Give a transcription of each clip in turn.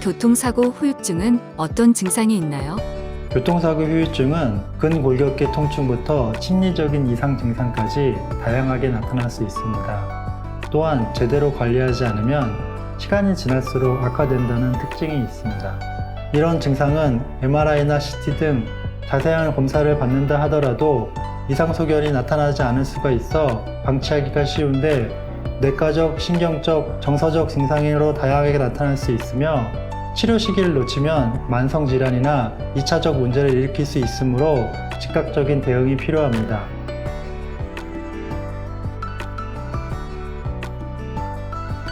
교통사고 후유증은 어떤 증상이 있나요? 교통사고 후유증은 근골격계 통증부터 심리적인 이상 증상까지 다양하게 나타날 수 있습니다. 또한 제대로 관리하지 않으면 시간이 지날수록 악화된다는 특징이 있습니다. 이런 증상은 MRI나 CT 등 자세한 검사를 받는다 하더라도 이상 소견이 나타나지 않을 수가 있어 방치하기가 쉬운데 내과적, 신경적, 정서적 증상으로 다양하게 나타날 수 있으며 치료 시기를 놓치면 만성질환이나 2차적 문제를 일으킬 수 있으므로 즉각적인 대응이 필요합니다.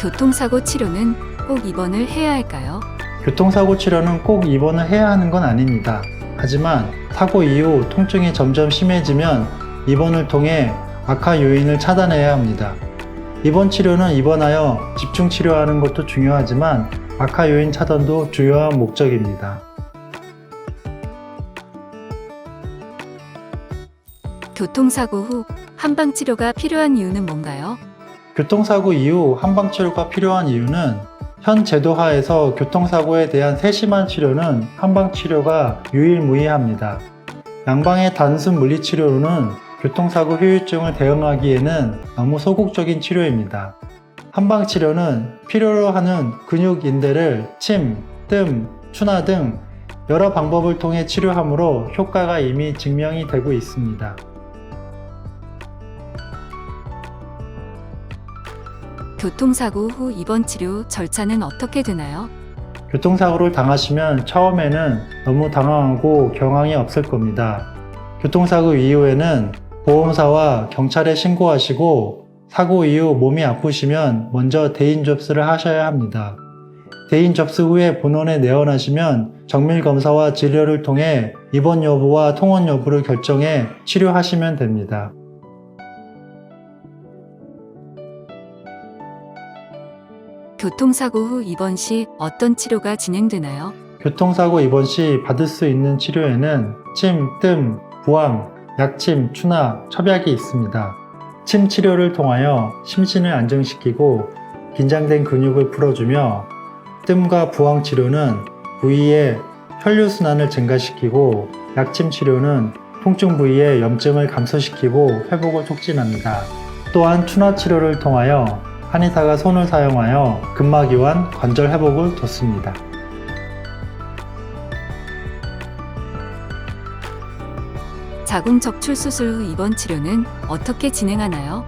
교통사고 치료는 꼭 입원을 해야 할까요? 교통사고 치료는 꼭 입원을 해야 하는 건 아닙니다. 하지만 사고 이후 통증이 점점 심해지면 입원을 통해 악화 요인을 차단해야 합니다. 입원 치료는 입원하여 집중 치료하는 것도 중요하지만 악화 요인 차단도 주요한 목적입니다. 교통사고 후 한방치료가 필요한 이유는 뭔가요? 교통사고 이후 한방치료가 필요한 이유는 현 제도 하에서 교통사고에 대한 세심한 치료는 한방치료가 유일무이합니다. 양방의 단순 물리치료로는 교통사고 후유증을 대응하기에는 너무 소극적인 치료입니다. 한방치료는 필요로 하는 근육 인대를 침, 뜸, 추나 등 여러 방법을 통해 치료하므로 효과가 이미 증명이 되고 있습니다. 교통사고 후 입원 치료 절차는 어떻게 되나요? 교통사고를 당하시면 처음에는 너무 당황하고 경황이 없을 겁니다. 교통사고 이후에는 보험사와 경찰에 신고하시고 사고 이후 몸이 아프시면 먼저 대인 접수를 하셔야 합니다. 대인 접수 후에 본원에 내원하시면 정밀검사와 진료를 통해 입원 여부와 통원 여부를 결정해 치료하시면 됩니다. 교통사고 후 입원 시 어떤 치료가 진행되나요? 교통사고 입원 시 받을 수 있는 치료에는 침, 뜸, 부항, 약침, 추나, 첩약이 있습니다. 침 치료를 통하여 심신을 안정시키고 긴장된 근육을 풀어주며 뜸과 부항 치료는 부위의 혈류순환을 증가시키고 약침 치료는 통증 부위의 염증을 감소시키고 회복을 촉진합니다. 또한 추나 치료를 통하여 한의사가 손을 사용하여 근막이완, 관절 회복을 돕습니다. 자궁 적출 수술 후 입원 치료는 어떻게 진행하나요?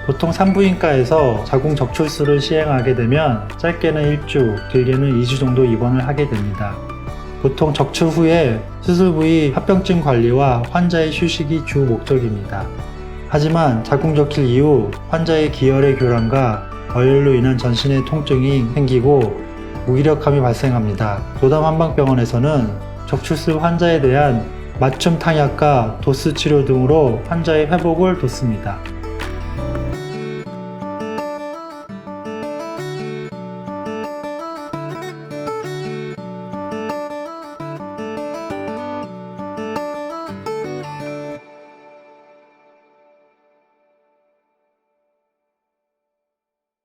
보통 산부인과에서 자궁 적출술을 시행하게 되면 짧게는 1주, 길게는 2주 정도 입원을 하게 됩니다. 보통 적출 후에 수술 부위 합병증 관리와 환자의 휴식이 주 목적입니다. 하지만 자궁 적출 이후 환자의 기혈의 교란과 어혈로 인한 전신의 통증이 생기고 무기력함이 발생합니다. 노담 한방병원에서는 적출술 환자에 대한 맞춤 탕약과 도수 치료 등으로 환자의 회복을 돕습니다.